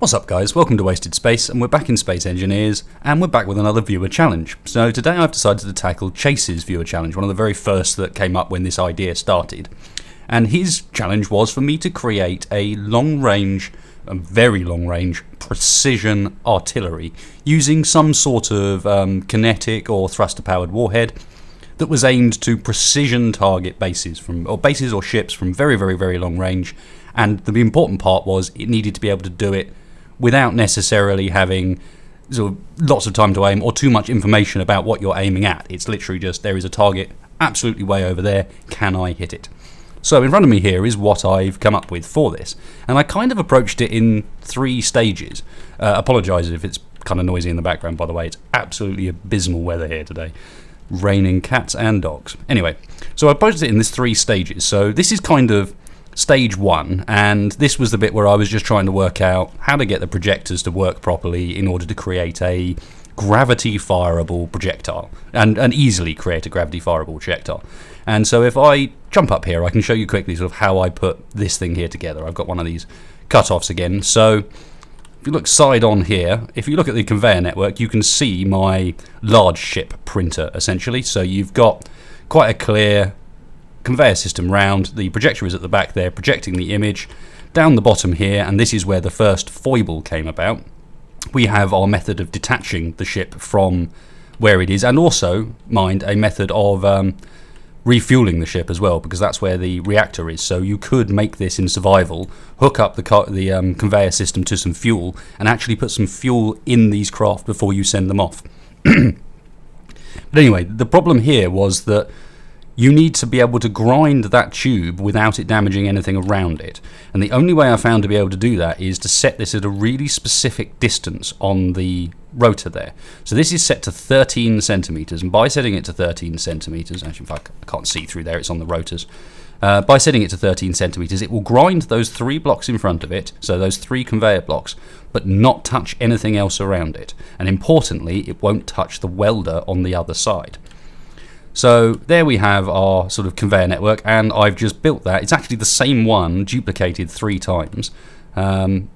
What's up guys, welcome to Wasted Space, and we're back in Space Engineers, and we're back with another viewer challenge. So today I've decided to tackle Chace's viewer challenge, one of the very first that came up when this idea started. And his challenge was for me to create a very long range, precision artillery using some sort of kinetic or thruster powered warhead that was aimed to precision target bases or ships from very long range. And the important part was it needed to be able to do it without necessarily having sort of lots of time to aim or too much information about what you're aiming at. It's literally just, there is a target absolutely way over there, can I hit it? So in front of me here is what I've come up with for this, and I kind of approached it in 3 stages. Apologise if it's kind of noisy in the background, by the way. It's absolutely abysmal weather here today, raining cats and dogs. Anyway, so I approached it in this 3 stages. So this is kind of stage 1, and this was the bit where I was just trying to work out how to get the projectors to work properly in order to create a gravity fireable projectile and easily create a gravity fireable projectile. And so if I jump up here, I can show you quickly sort of how I put this thing here together. I've got one of these cut-offs again. So if you look side on here, if you look at the conveyor network, you can see my large ship printer essentially. So you've got quite a clear conveyor system round. The projector is at the back there projecting the image. Down the bottom here, and this is where the first foible came about, we have our method of detaching the ship from where it is, and also, mind, a method of refueling the ship as well, because that's where the reactor is. So you could make this in survival, hook up the conveyor system to some fuel, and actually put some fuel in these craft before you send them off. But anyway, the problem here was that you need to be able to grind that tube without it damaging anything around it. And the only way I found to be able to do that is to set this at a really specific distance on the rotor there. So this is set to 13 centimeters, and by setting it to 13 centimeters, actually in fact I can't see through there, it's on the rotors. By setting it to 13 centimeters, it will grind those 3 blocks in front of it, so those 3 conveyor blocks, but not touch anything else around it. And importantly, it won't touch the welder on the other side. So there we have our sort of conveyor network, and I've just built that. It's actually the same one duplicated 3 times.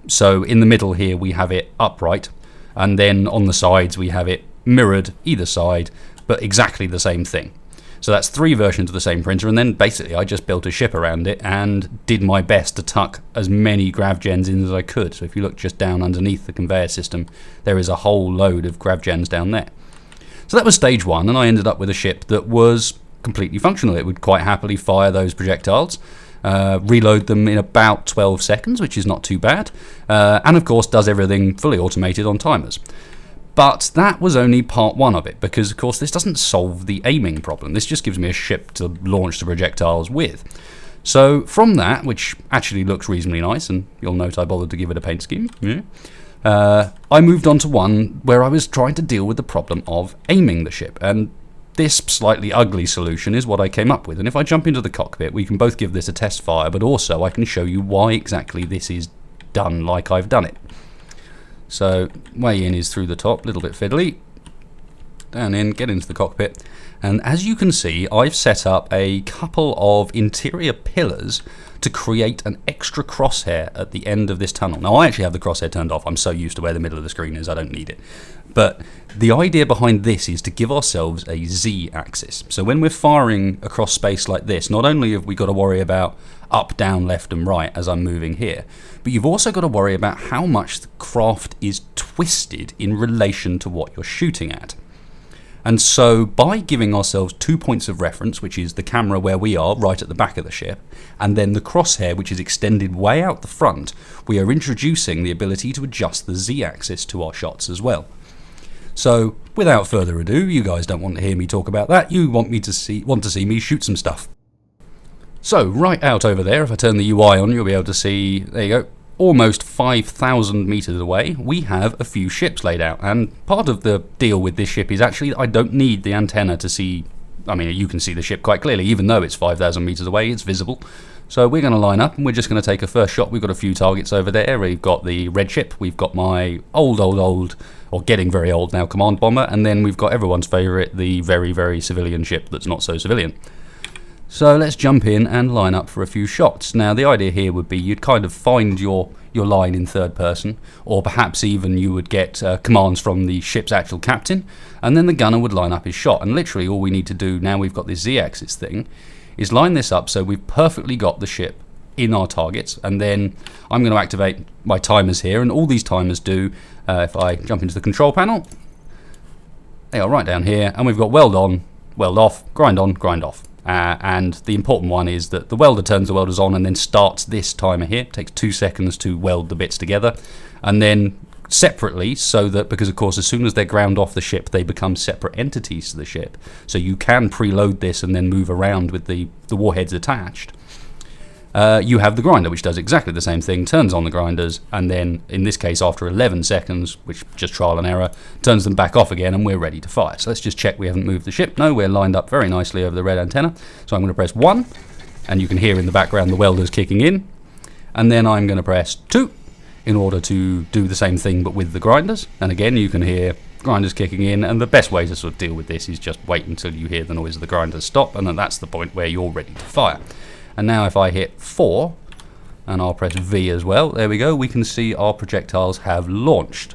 So in the middle here we have it upright, and then on the sides we have it mirrored either side, but exactly the same thing. So that's 3 versions of the same printer, and then basically I just built a ship around it and did my best to tuck as many grav gens in as I could. So if you look just down underneath the conveyor system, there is a whole load of grav gens down there. So that was stage 1, and I ended up with a ship that was completely functional. It would quite happily fire those projectiles, reload them in about 12 seconds, which is not too bad, and of course does everything fully automated on timers. But that was only part 1 of it, because of course this doesn't solve the aiming problem. This just gives me a ship to launch the projectiles with. So from that, which actually looks reasonably nice, and you'll note I bothered to give it a paint scheme, I moved on to one where I was trying to deal with the problem of aiming the ship, and this slightly ugly solution is what I came up with. And if I jump into the cockpit, we can both give this a test fire, but also I can show you why exactly this is done like I've done it. So way in is through the top, a little bit fiddly, down in, get into the cockpit, and as you can see I've set up a couple of interior pillars to create an extra crosshair at the end of this tunnel. Now I actually have the crosshair turned off. I'm so used to where the middle of the screen is, I don't need it. But the idea behind this is to give ourselves a Z-axis. So when we're firing across space like this, not only have we got to worry about up, down, left and right as I'm moving here, but you've also got to worry about how much the craft is twisted in relation to what you're shooting at. And so by giving ourselves 2 points of reference, which is the camera where we are right at the back of the ship, and then the crosshair which is extended way out the front, we are introducing the ability to adjust the Z-axis to our shots as well. So without further ado, you guys don't want to hear me talk about that, you want to see me shoot some stuff. So right out over there, if I turn the UI on, you'll be able to see, there you go, almost 5,000 meters away, we have a few ships laid out. And part of the deal with this ship is actually I don't need the antenna to see, I mean, you can see the ship quite clearly, even though it's 5,000 meters away, it's visible. So we're going to line up and we're just going to take a first shot. We've got a few targets over there. We've got the red ship, we've got my old, or getting very old now, command bomber, and then we've got everyone's favourite, the very civilian ship that's not so civilian. So let's jump in and line up for a few shots. Now the idea here would be you'd kind of find your line in third person, or perhaps even you would get commands from the ship's actual captain, and then the gunner would line up his shot. And literally all we need to do, now we've got this z-axis thing, is line this up so we've perfectly got the ship in our targets. And then I'm going to activate my timers here, and all these timers do, if I jump into the control panel, they are right down here, and we've got weld on, weld off, grind on, grind off. And the important one is that the welder turns the welders on and then starts this timer here. It takes 2 seconds to weld the bits together, and then separately, so that, because of course as soon as they're ground off the ship they become separate entities to the ship, so you can preload this and then move around with the warheads attached. You have the grinder, which does exactly the same thing, turns on the grinders, and then in this case after 11 seconds, which just trial and error, turns them back off again, and we're ready to fire. So let's just check we haven't moved the ship. No, we're lined up very nicely over the red antenna. So I'm going to press 1, and you can hear in the background the welders kicking in, and then I'm going to press 2 in order to do the same thing but with the grinders, and again you can hear grinders kicking in. And the best way to sort of deal with this is just wait until you hear the noise of the grinders stop, and then that's the point where you're ready to fire. And now if I hit 4, and I'll press V as well, there we go, we can see our projectiles have launched.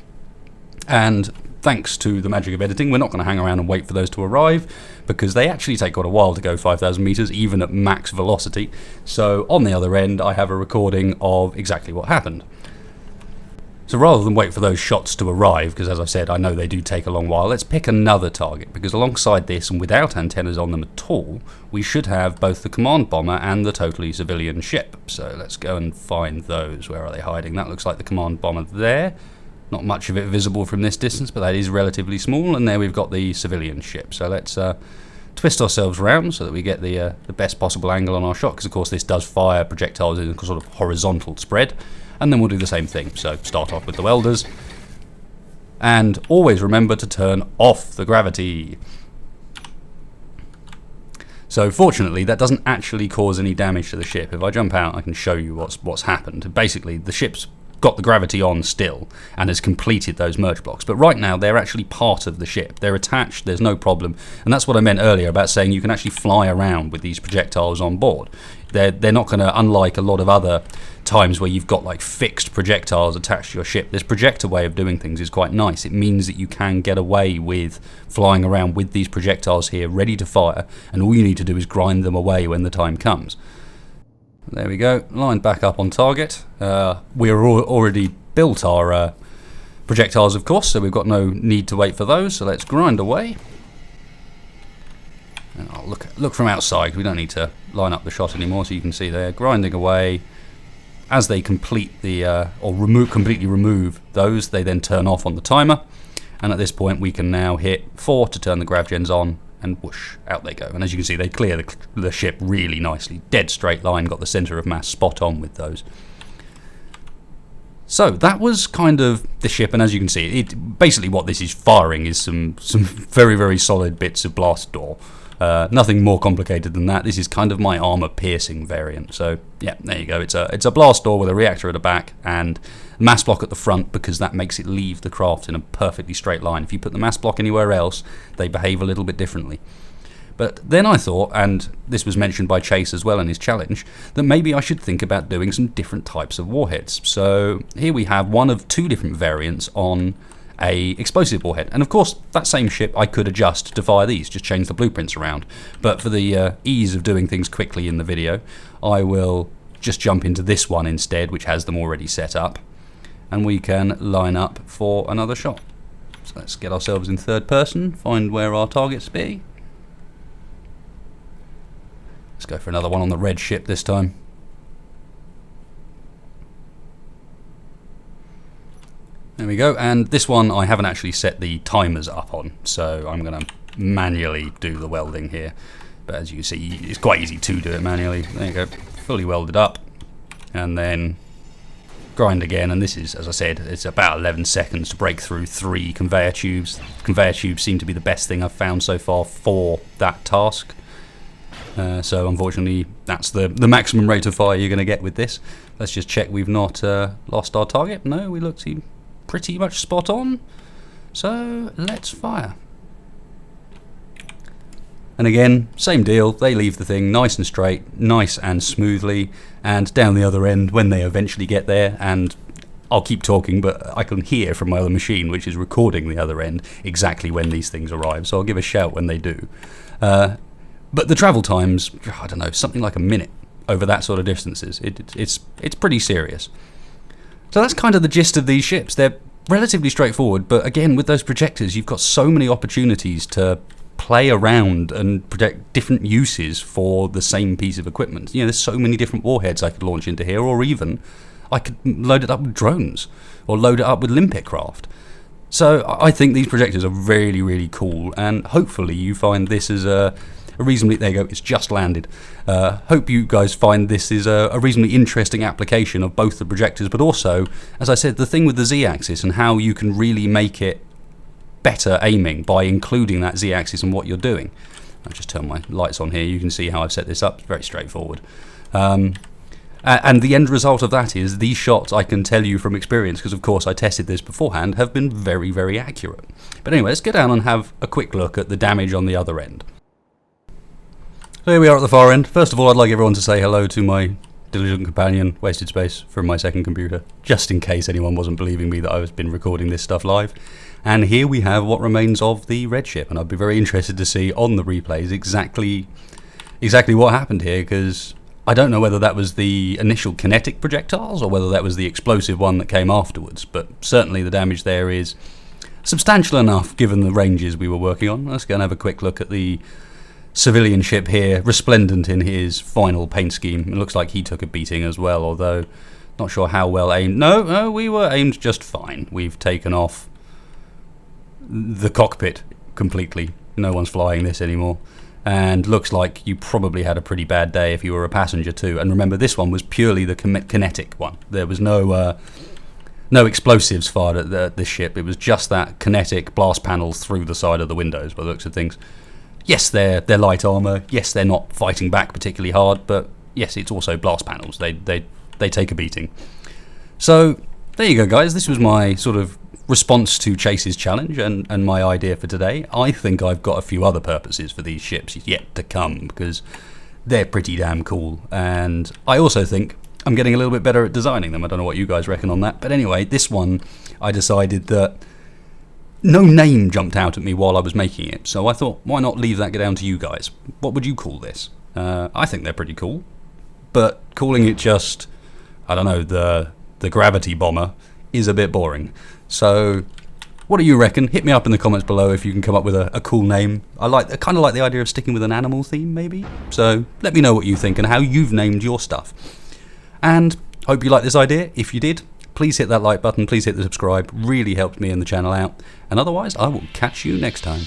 And thanks to the magic of editing, we're not going to hang around and wait for those to arrive, because they actually take quite a while to go 5,000 meters, even at max velocity. So on the other end, I have a recording of exactly what happened. So rather than wait for those shots to arrive, because as I've said, I know they do take a long while, let's pick another target, because alongside this, and without antennas on them at all, we should have both the command bomber and the totally civilian ship. So let's go and find those. Where are they hiding? That looks like the command bomber there. Not much of it visible from this distance, but that is relatively small. And there we've got the civilian ship. So let's twist ourselves around so that we get the best possible angle on our shot, because of course this does fire projectiles in a sort of horizontal spread. And then we'll do the same thing. So start off with the welders, and always remember to turn off the gravity. So fortunately that doesn't actually cause any damage to the ship. If I jump out I can show you what's happened. Basically the ship's got the gravity on still and has completed those merge blocks, but right now they're actually part of the ship. They're attached, there's no problem, and that's what I meant earlier about saying you can actually fly around with these projectiles on board. They're not going to, unlike a lot of other times where you've got like fixed projectiles attached to your ship, this projector way of doing things is quite nice. It means that you can get away with flying around with these projectiles here ready to fire, and all you need to do is grind them away when the time comes. There we go, lined back up on target. We're already built our projectiles, of course, so we've got no need to wait for those. So let's grind away. And I'll look from outside, because we don't need to line up the shot anymore. So you can see they're grinding away. As they complete the completely remove those, they then turn off on the timer. And at this point, we can now hit 4 to turn the grav gens on. And whoosh, out they go. And as you can see, they clear the ship really nicely. Dead straight line, got the centre of mass spot on with those. So that was kind of the ship, and as you can see, basically what this is firing is some very, very solid bits of blast door. Nothing more complicated than that. This is kind of my armor piercing variant. So yeah, there you go. It's a blast door with a reactor at the back and mass block at the front, because that makes it leave the craft in a perfectly straight line. If you put the mass block anywhere else, they behave a little bit differently. But then I thought, and this was mentioned by Chace as well in his challenge, that maybe I should think about doing some different types of warheads. So here we have one of 2 different variants on a explosive warhead, and of course that same ship I could adjust to fire these, just change the blueprints around. But for the ease of doing things quickly in the video, I will just jump into this one instead, which has them already set up, and we can line up for another shot. So let's get ourselves in third person, find where our targets be. Let's go for another one on the red ship this time. There we go, and this one I haven't actually set the timers up on, so I'm going to manually do the welding here. But as you can see, it's quite easy to do it manually. There you go, fully welded up, and then grind again. And this is, as I said, it's about 11 seconds to break through 3 conveyor tubes. Conveyor tubes seem to be the best thing I've found so far for that task. So unfortunately, that's the maximum rate of fire you're going to get with this. Let's just check we've not lost our target. No, we look pretty much spot on. So let's fire. And again, same deal, they leave the thing nice and straight, nice and smoothly, and down the other end when they eventually get there, and I'll keep talking, but I can hear from my other machine, which is recording the other end, exactly when these things arrive, so I'll give a shout when they do. But the travel times, I don't know, something like a minute over that sort of distances. It's pretty serious. So that's kind of the gist of these ships. They're relatively straightforward, but again, with those projectors, you've got so many opportunities to play around and project different uses for the same piece of equipment. You know, there's so many different warheads I could launch into here, or even I could load it up with drones or load it up with limpet craft. So I think these projectors are really, really cool, and hopefully you find this as a reasonably, there you go, it's just landed. Hope you guys find this is a reasonably interesting application of both the projectors, but also, as I said, the thing with the Z-axis and how you can really make it better aiming by including that Z-axis in what you're doing. I'll just turn my lights on here. You can see how I've set this up. It's very straightforward. And the end result of that is these shots, I can tell you from experience, because of course I tested this beforehand, have been very, very accurate. But anyway, let's get down and have a quick look at the damage on the other end. So here we are at the far end. First of all, I'd like everyone to say hello to my diligent companion, Wasted Space, from my second computer, just in case anyone wasn't believing me that I've been recording this stuff live. And here we have what remains of the red ship, and I'd be very interested to see on the replays exactly what happened here, because I don't know whether that was the initial kinetic projectiles or whether that was the explosive one that came afterwards, but certainly the damage there is substantial enough given the ranges we were working on. Let's go and have a quick look at the civilian ship here, resplendent in his final paint scheme. It looks like he took a beating as well, although not sure how well aimed. No, we were aimed just fine. We've taken off the cockpit completely. No one's flying this anymore. And looks like you probably had a pretty bad day if you were a passenger too. And remember, this one was purely the kinetic one. There was no explosives fired at this ship. It was just that kinetic blast panel through the side of the windows by the looks of things. Yes, they're light armor. Yes, they're not fighting back particularly hard, but yes, it's also blast panels. They take a beating. So there you go, guys. This was my sort of response to Chace's challenge and my idea for today. I think I've got a few other purposes for these ships yet to come, because they're pretty damn cool, and I also think I'm getting a little bit better at designing them. I don't know what you guys reckon on that, but anyway, this one I decided that no name jumped out at me while I was making it, so I thought, why not leave that down to you guys? What would you call this? I think they're pretty cool, but calling it just, I don't know, the gravity bomber is a bit boring. So what do you reckon? Hit me up in the comments below if you can come up with a cool name. I kind of like the idea of sticking with an animal theme, maybe. So let me know what you think and how you've named your stuff. And hope you like this idea. If you did, please hit that like button. Please hit the subscribe. Really helps me and the channel out. And otherwise, I will catch you next time.